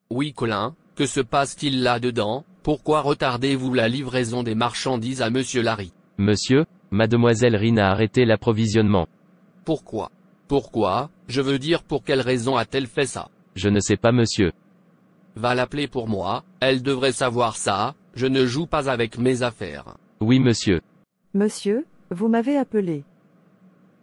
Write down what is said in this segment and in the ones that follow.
Oui Colin, que se passe-t-il là-dedans? Pourquoi retardez-vous la livraison des marchandises à Monsieur Larry? Monsieur, mademoiselle Rina a arrêté l'approvisionnement. Pourquoi? Pourquoi, je veux dire pour quelle raison a-t-elle fait ça? Je ne sais pas monsieur. Va l'appeler pour moi, elle devrait savoir ça, je ne joue pas avec mes affaires. Oui monsieur. Monsieur, vous m'avez appelé.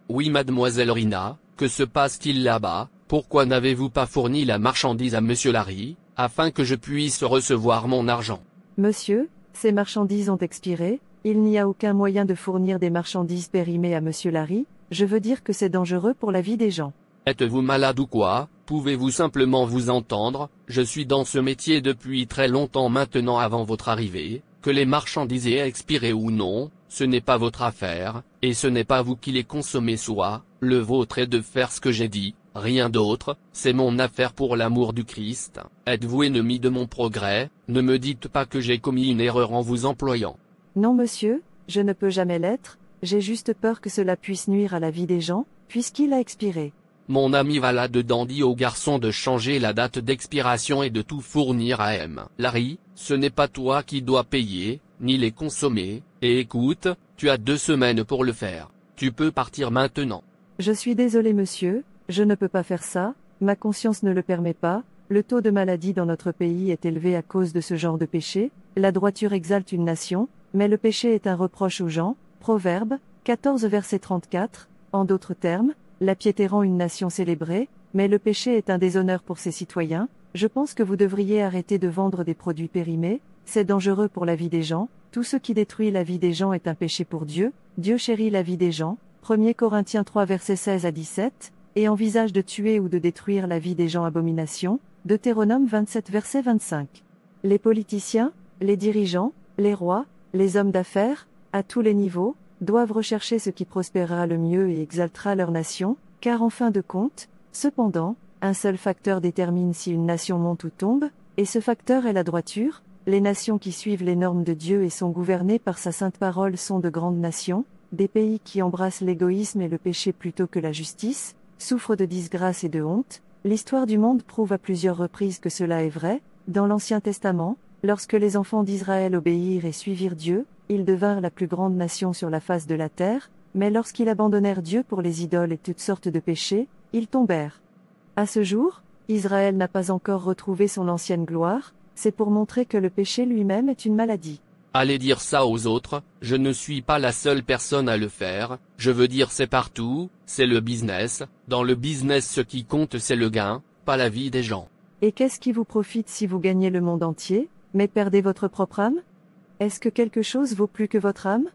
Oui mademoiselle Rina, que se passe-t-il là-bas? Pourquoi n'avez-vous pas fourni la marchandise à Monsieur Larry, afin que je puisse recevoir mon argent? Monsieur, ces marchandises ont expiré, il n'y a aucun moyen de fournir des marchandises périmées à Monsieur Larry, je veux dire que c'est dangereux pour la vie des gens. Êtes-vous malade ou quoi? Pouvez-vous simplement vous entendre? Je suis dans ce métier depuis très longtemps maintenant avant votre arrivée, que les marchandises aient expiré ou non, ce n'est pas votre affaire, et ce n'est pas vous qui les consommez soit, le vôtre est de faire ce que j'ai dit, rien d'autre, c'est mon affaire pour l'amour du Christ. Êtes-vous ennemi de mon progrès? Ne me dites pas que j'ai commis une erreur en vous employant. Non monsieur, je ne peux jamais l'être, j'ai juste peur que cela puisse nuire à la vie des gens, puisqu'il a expiré. Mon ami va là-dedans dit au garçon de changer la date d'expiration et de tout fournir à M. Larry, ce n'est pas toi qui dois payer, ni les consommer, et écoute, tu as 2 semaines pour le faire. Tu peux partir maintenant. Je suis désolé monsieur, je ne peux pas faire ça, ma conscience ne le permet pas, le taux de maladie dans notre pays est élevé à cause de ce genre de péché, la droiture exalte une nation, mais le péché est un reproche aux gens, Proverbe, 14 verset 34, en d'autres termes, la piété rend une nation célébrée, mais le péché est un déshonneur pour ses citoyens, je pense que vous devriez arrêter de vendre des produits périmés, c'est dangereux pour la vie des gens, tout ce qui détruit la vie des gens est un péché pour Dieu, Dieu chérit la vie des gens, 1 Corinthiens 3 versets 16 à 17, et envisage de tuer ou de détruire la vie des gens abomination, Deutéronome 27 verset 25. Les politiciens, les dirigeants, les rois, les hommes d'affaires, à tous les niveaux, doivent rechercher ce qui prospérera le mieux et exaltera leur nation, car en fin de compte, cependant, un seul facteur détermine si une nation monte ou tombe, et ce facteur est la droiture. Les nations qui suivent les normes de Dieu et sont gouvernées par sa sainte parole sont de grandes nations, des pays qui embrassent l'égoïsme et le péché plutôt que la justice, souffrent de disgrâce et de honte. L'histoire du monde prouve à plusieurs reprises que cela est vrai. Dans l'Ancien Testament, lorsque les enfants d'Israël obéirent et suivirent Dieu, ils devinrent la plus grande nation sur la face de la terre, mais lorsqu'ils abandonnèrent Dieu pour les idoles et toutes sortes de péchés, ils tombèrent. À ce jour, Israël n'a pas encore retrouvé son ancienne gloire, c'est pour montrer que le péché lui-même est une maladie. Allez dire ça aux autres, je ne suis pas la seule personne à le faire, je veux dire c'est partout, c'est le business, dans le business ce qui compte c'est le gain, pas la vie des gens. Et qu'est-ce qui vous profite si vous gagnez le monde entier, mais perdez votre propre âme? Est-ce que quelque chose vaut plus que votre âme?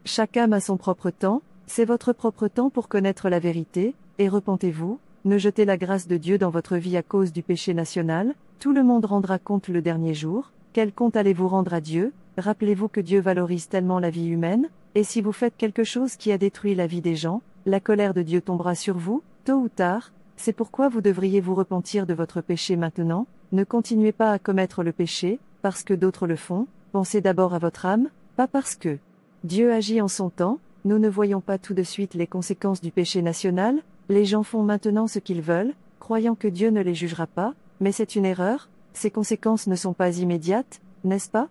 Chaque âme a son propre temps, c'est votre propre temps pour connaître la vérité, et repentez-vous, ne jetez la grâce de Dieu dans votre vie à cause du péché national, tout le monde rendra compte le dernier jour, quel compte allez-vous rendre à Dieu? Rappelez-vous que Dieu valorise tellement la vie humaine, et si vous faites quelque chose qui a détruit la vie des gens, la colère de Dieu tombera sur vous, tôt ou tard, c'est pourquoi vous devriez vous repentir de votre péché maintenant, ne continuez pas à commettre le péché, parce que d'autres le font, pensez d'abord à votre âme, pas parce que Dieu agit en son temps, nous ne voyons pas tout de suite les conséquences du péché national, les gens font maintenant ce qu'ils veulent, croyant que Dieu ne les jugera pas, mais c'est une erreur, ces conséquences ne sont pas immédiates, n'est-ce pas?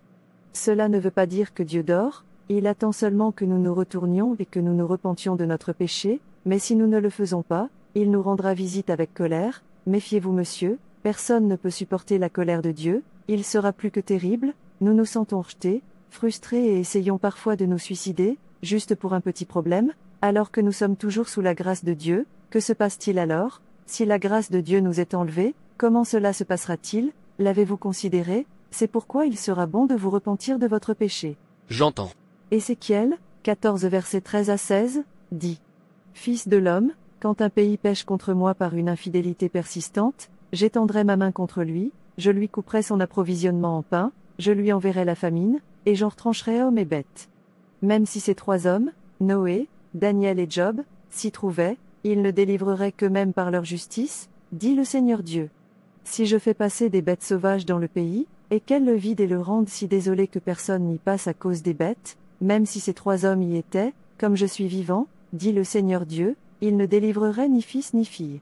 Cela ne veut pas dire que Dieu dort, il attend seulement que nous nous retournions et que nous nous repentions de notre péché, mais si nous ne le faisons pas, il nous rendra visite avec colère. Méfiez-vous monsieur, personne ne peut supporter la colère de Dieu, il sera plus que terrible, nous nous sentons rejetés, frustrés et essayons parfois de nous suicider, juste pour un petit problème, alors que nous sommes toujours sous la grâce de Dieu. Que se passe-t-il alors? Si la grâce de Dieu nous est enlevée, comment cela se passera-t-il? L'avez-vous considéré? C'est pourquoi il sera bon de vous repentir de votre péché. J'entends. Ézéchiel, 14 versets 13 à 16, dit: Fils de l'homme, quand un pays pêche contre moi par une infidélité persistante, j'étendrai ma main contre lui, je lui couperai son approvisionnement en pain, je lui enverrai la famine, et j'en retrancherai hommes et bêtes. Même si ces 3 hommes, Noé, Daniel et Job, s'y trouvaient, ils ne délivreraient qu'eux-mêmes par leur justice, dit le Seigneur Dieu. Si je fais passer des bêtes sauvages dans le pays, et qu'elles le vident et le rendent si désolé que personne n'y passe à cause des bêtes, même si ces 3 hommes y étaient, comme je suis vivant, dit le Seigneur Dieu, ils ne délivreraient ni fils ni fille.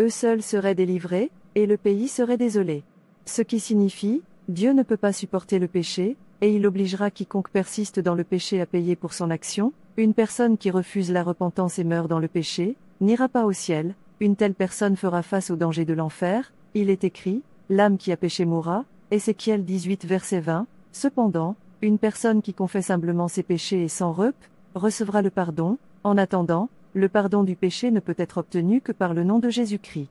Eux seuls seraient délivrés, et le pays serait désolé. Ce qui signifie, Dieu ne peut pas supporter le péché, et il obligera quiconque persiste dans le péché à payer pour son action. Une personne qui refuse la repentance et meurt dans le péché, n'ira pas au ciel, une telle personne fera face au danger de l'enfer. Il est écrit, l'âme qui a péché mourra, Ézéchiel 18 verset 20, cependant, une personne qui confesse humblement ses péchés et sans rep, recevra le pardon. En attendant, le pardon du péché ne peut être obtenu que par le nom de Jésus-Christ.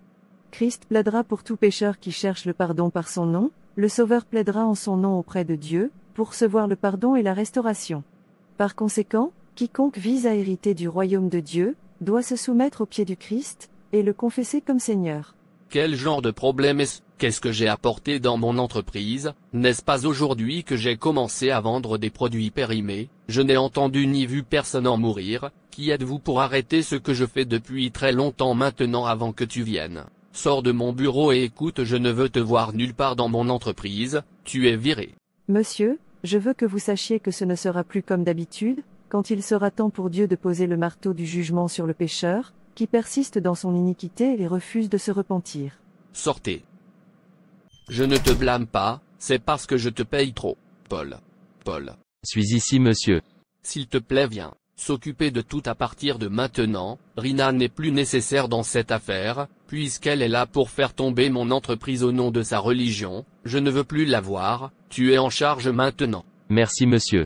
Christ plaidera pour tout pécheur qui cherche le pardon par son nom, le Sauveur plaidera en son nom auprès de Dieu, pour recevoir le pardon et la restauration. Par conséquent, quiconque vise à hériter du royaume de Dieu, doit se soumettre aux pieds du Christ, et le confesser comme Seigneur. Quel genre de problème est-ce? Qu'est-ce que j'ai apporté dans mon entreprise? N'est-ce pas aujourd'hui que j'ai commencé à vendre des produits périmés? Je n'ai entendu ni vu personne en mourir. Qui êtes-vous pour arrêter ce que je fais depuis très longtemps maintenant avant que tu viennes? Sors de mon bureau et écoute, je ne veux te voir nulle part dans mon entreprise, tu es viré. Monsieur, je veux que vous sachiez que ce ne sera plus comme d'habitude, quand il sera temps pour Dieu de poser le marteau du jugement sur le pécheur, qui persiste dans son iniquité et refuse de se repentir. Sortez. Je ne te blâme pas, c'est parce que je te paye trop. Paul. Suis ici monsieur. S'il te plaît viens. S'occuper de tout à partir de maintenant. Rina n'est plus nécessaire dans cette affaire, puisqu'elle est là pour faire tomber mon entreprise au nom de sa religion. Je ne veux plus la voir, tu es en charge maintenant. Merci monsieur.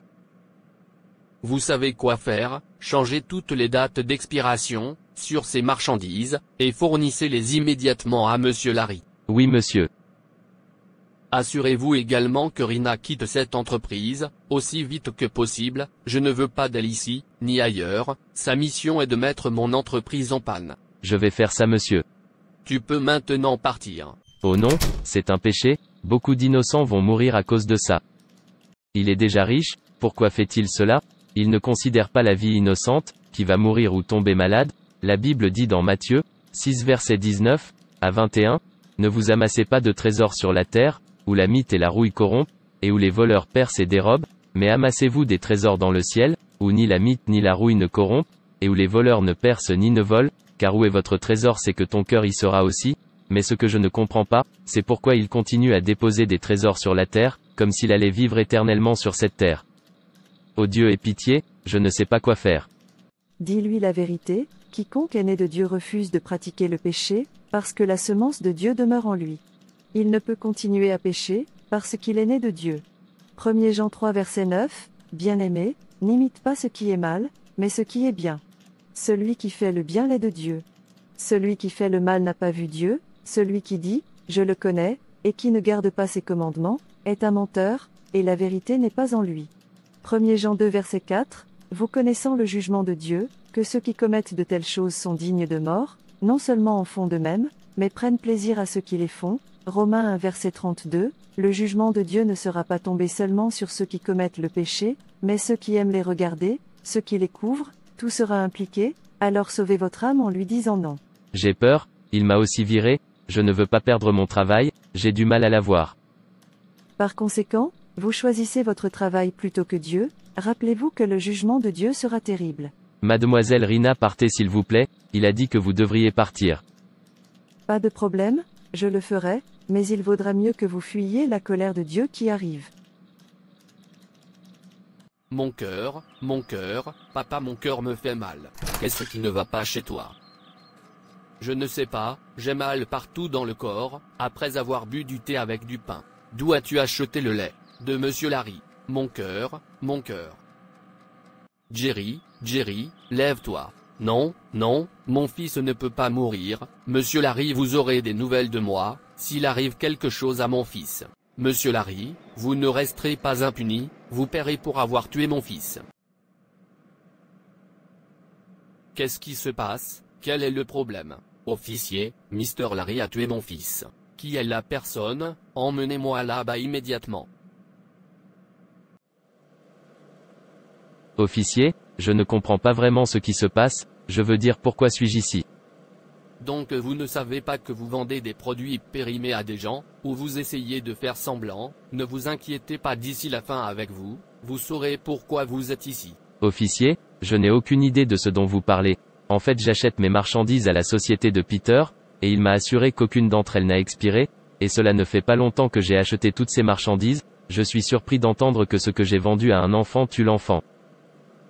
Vous savez quoi faire, changez toutes les dates d'expiration sur ces marchandises, et fournissez-les immédiatement à Monsieur Larry. Oui monsieur. Assurez-vous également que Rina quitte cette entreprise, aussi vite que possible. Je ne veux pas d'elle ici, ni ailleurs. Sa mission est de mettre mon entreprise en panne. Je vais faire ça monsieur. Tu peux maintenant partir. Oh non, c'est un péché, beaucoup d'innocents vont mourir à cause de ça. Il est déjà riche, pourquoi fait-il cela? Il ne considère pas la vie innocente, qui va mourir ou tomber malade. La Bible dit dans Matthieu 6 verset 19 à 21, ne vous amassez pas de trésors sur la terre, où la mite et la rouille corrompent, et où les voleurs percent et dérobent, mais amassez-vous des trésors dans le ciel, où ni la mite ni la rouille ne corrompent, et où les voleurs ne percent ni ne volent, car où est votre trésor c'est que ton cœur y sera aussi. Mais ce que je ne comprends pas, c'est pourquoi il continue à déposer des trésors sur la terre, comme s'il allait vivre éternellement sur cette terre. Ô Dieu aie pitié, je ne sais pas quoi faire. Dis-lui la vérité, quiconque est né de Dieu refuse de pratiquer le péché, parce que la semence de Dieu demeure en lui. Il ne peut continuer à pécher, parce qu'il est né de Dieu. 1 Jean 3 verset 9, Bien-aimé, n'imite pas ce qui est mal, mais ce qui est bien. Celui qui fait le bien l'est de Dieu. Celui qui fait le mal n'a pas vu Dieu, celui qui dit, je le connais, et qui ne garde pas ses commandements, est un menteur, et la vérité n'est pas en lui. 1 Jean 2 verset 4, vous connaissant le jugement de Dieu, que ceux qui commettent de telles choses sont dignes de mort, non seulement en font de même, mais prennent plaisir à ceux qui les font. Romains 1 verset 32, le jugement de Dieu ne sera pas tombé seulement sur ceux qui commettent le péché, mais ceux qui aiment les regarder, ceux qui les couvrent, tout sera impliqué, alors sauvez votre âme en lui disant non. J'ai peur, il m'a aussi viré, je ne veux pas perdre mon travail, j'ai du mal à l'avoir. Par conséquent, vous choisissez votre travail plutôt que Dieu, rappelez-vous que le jugement de Dieu sera terrible. Mademoiselle Rina partez s'il vous plaît, il a dit que vous devriez partir. Pas de problème, je le ferai, mais il vaudra mieux que vous fuyiez la colère de Dieu qui arrive. Mon cœur, papa, mon cœur me fait mal. Qu'est-ce qui ne va pas chez toi? Je ne sais pas, j'ai mal partout dans le corps, après avoir bu du thé avec du pain. D'où as-tu acheté le lait? De Monsieur Larry. Mon cœur. Jerry, lève-toi. Non, mon fils ne peut pas mourir. Monsieur Larry, vous aurez des nouvelles de moi, s'il arrive quelque chose à mon fils. Monsieur Larry, vous ne resterez pas impuni, vous paierez pour avoir tué mon fils. Qu'est-ce qui se passe? Quel est le problème? Officier, Mr. Larry a tué mon fils. Qui est la personne? Emmenez-moi là-bas immédiatement. Officier, je ne comprends pas vraiment ce qui se passe, je veux dire pourquoi suis-je ici? Donc vous ne savez pas que vous vendez des produits périmés à des gens, ou vous essayez de faire semblant? Ne vous inquiétez pas, d'ici la fin avec vous, vous saurez pourquoi vous êtes ici. Officier, je n'ai aucune idée de ce dont vous parlez. En fait j'achète mes marchandises à la société de Peter, et il m'a assuré qu'aucune d'entre elles n'a expiré, Et cela ne fait pas longtemps que j'ai acheté toutes ces marchandises, je suis surpris d'entendre que ce que j'ai vendu à un enfant tue l'enfant.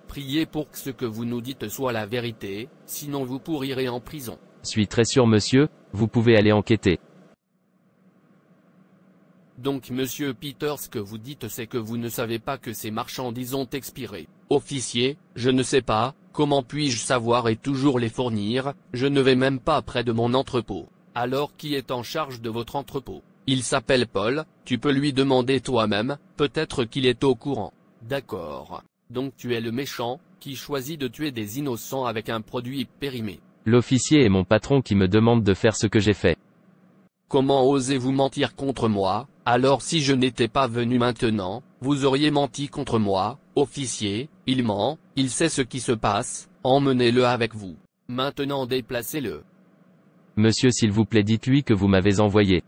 Priez pour que ce que vous nous dites soit la vérité, sinon vous pourrirez en prison. Suis très sûr monsieur, vous pouvez aller enquêter. Donc monsieur Peter, ce que vous dites c'est que vous ne savez pas que ces marchandises ont expiré. Officier, je ne sais pas, comment puis-je savoir et toujours les fournir, je ne vais même pas près de mon entrepôt. Alors qui est en charge de votre entrepôt? Il s'appelle Paul, tu peux lui demander toi-même, peut-être qu'il est au courant. D'accord. Donc tu es le méchant, qui choisit de tuer des innocents avec un produit périmé. L'officier est mon patron qui me demande de faire ce que j'ai fait. Comment osez-vous mentir contre moi? Alors si je n'étais pas venu maintenant, vous auriez menti contre moi. Officier, il ment, il sait ce qui se passe, emmenez-le avec vous. Maintenant déplacez-le. Monsieur s'il vous plaît dites-lui que vous m'avez envoyé.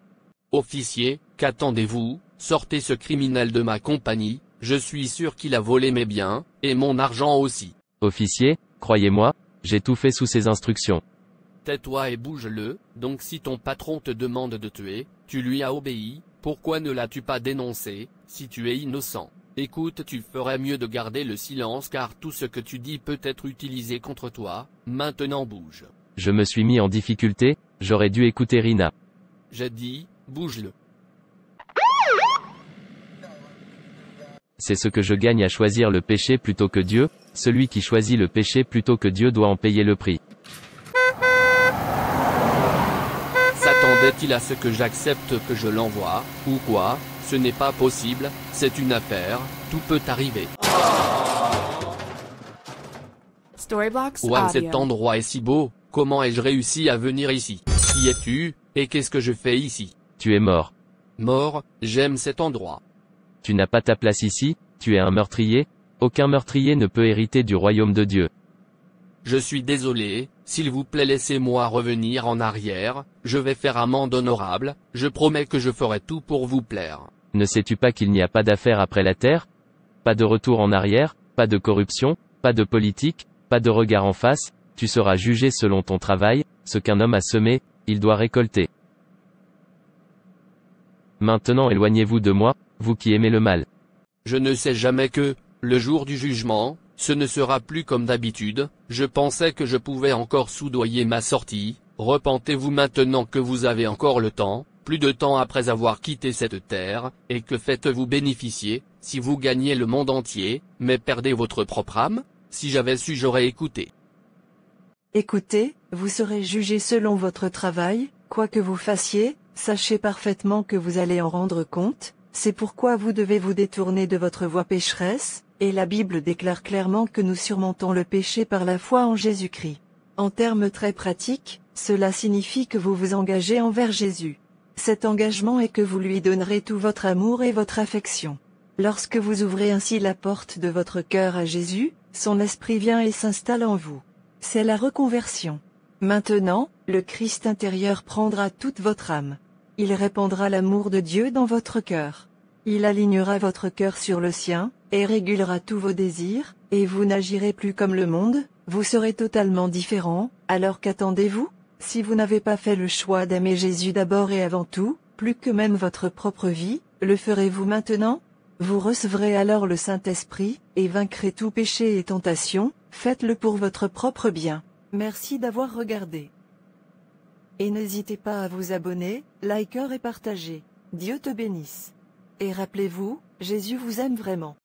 Officier, qu'attendez-vous? Sortez ce criminel de ma compagnie, je suis sûr qu'il a volé mes biens, et mon argent aussi. Officier, croyez-moi, j'ai tout fait sous ses instructions. Tais-toi et bouge-le, donc si ton patron te demande de tuer, tu lui as obéi, pourquoi ne l'as-tu pas dénoncé, si tu es innocent? Écoute, tu ferais mieux de garder le silence car tout ce que tu dis peut être utilisé contre toi, maintenant bouge. Je me suis mis en difficulté, j'aurais dû écouter Rina. J'ai dit, bouge-le. C'est ce que je gagne à choisir le péché plutôt que Dieu, celui qui choisit le péché plutôt que Dieu doit en payer le prix. S'attendait-il à ce que j'accepte que je l'envoie, ou quoi? Ce n'est pas possible, c'est une affaire, tout peut arriver. Storyblocks Wow, cet Audio. endroit est si beau, comment ai-je réussi à venir ici? Qui es-tu, et qu'est-ce que je fais ici? Tu es mort. Mort, j'aime cet endroit. Tu n'as pas ta place ici, tu es un meurtrier, aucun meurtrier ne peut hériter du royaume de Dieu. Je suis désolé, s'il vous plaît laissez-moi revenir en arrière, je vais faire amende honorable, je promets que je ferai tout pour vous plaire. Ne sais-tu pas qu'il n'y a pas d'affaire après la terre? Pas de retour en arrière, pas de corruption, pas de politique, pas de regard en face, tu seras jugé selon ton travail, ce qu'un homme a semé, il doit récolter. Maintenant éloignez-vous de moi, vous qui aimez le mal. Je ne sais jamais que, le jour du jugement, ce ne sera plus comme d'habitude, je pensais que je pouvais encore soudoyer ma sortie, repentez-vous maintenant que vous avez encore le temps, plus de temps après avoir quitté cette terre, et que faites-vous bénéficier, si vous gagnez le monde entier, mais perdez votre propre âme? Si j'avais su j'aurais écouté. Écoutez, vous serez jugé selon votre travail, quoi que vous fassiez, sachez parfaitement que vous allez en rendre compte, c'est pourquoi vous devez vous détourner de votre voie pécheresse, et la Bible déclare clairement que nous surmontons le péché par la foi en Jésus-Christ. En termes très pratiques, cela signifie que vous vous engagez envers Jésus. Cet engagement est que vous lui donnerez tout votre amour et votre affection. Lorsque vous ouvrez ainsi la porte de votre cœur à Jésus, son esprit vient et s'installe en vous. C'est la reconversion. Maintenant, le Christ intérieur prendra toute votre âme. Il répandra l'amour de Dieu dans votre cœur. Il alignera votre cœur sur le sien, et régulera tous vos désirs, et vous n'agirez plus comme le monde, vous serez totalement différent, alors qu'attendez-vous? Si vous n'avez pas fait le choix d'aimer Jésus d'abord et avant tout, plus que même votre propre vie, le ferez-vous maintenant? Vous recevrez alors le Saint-Esprit, et vaincrez tout péché et tentation, faites-le pour votre propre bien. Merci d'avoir regardé. Et n'hésitez pas à vous abonner, liker et partager. Dieu te bénisse. Et rappelez-vous, Jésus vous aime vraiment.